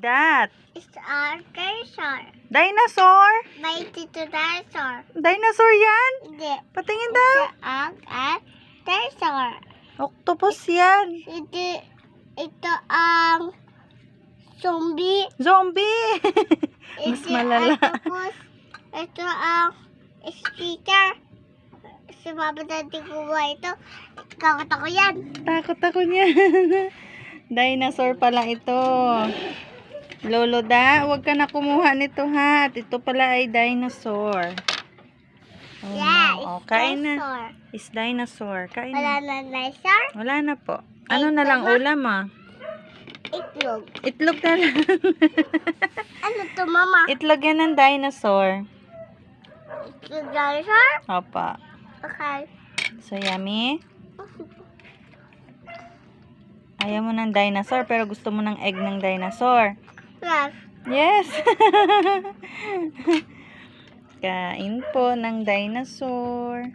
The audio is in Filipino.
that? It's a dinosaur. Dinosaur? May tito dinosaur. Dinosaur yan? Hindi. Patingin daw. It's a dinosaur. Octopus yan. Ito ang zombie. Zombie. Mas malala. Tapos, ito ang speaker. Si Papa Daddy ko ba ito? Takot ako yan. Takot ako niya. Dinosaur pala ito. Lolo Da, huwag ka na kumuha nito ha. At ito pala ay dinosaur. Oh, Yeah, no. it's Kain na. dinosaur. Is dinosaur. Kain Wala na. na dinosaur? Wala na po. Ano na lang ulam ah? Itlog. Itlog na lang. Ano to, Mama? Itlog yan ng dinosaur. Itlog dinosaur? Opa. Okay. So, yummy. Ayaw mo ng dinosaur pero gusto mo ng egg ng dinosaur. Yes. Yes. Kain po ng dinosaur.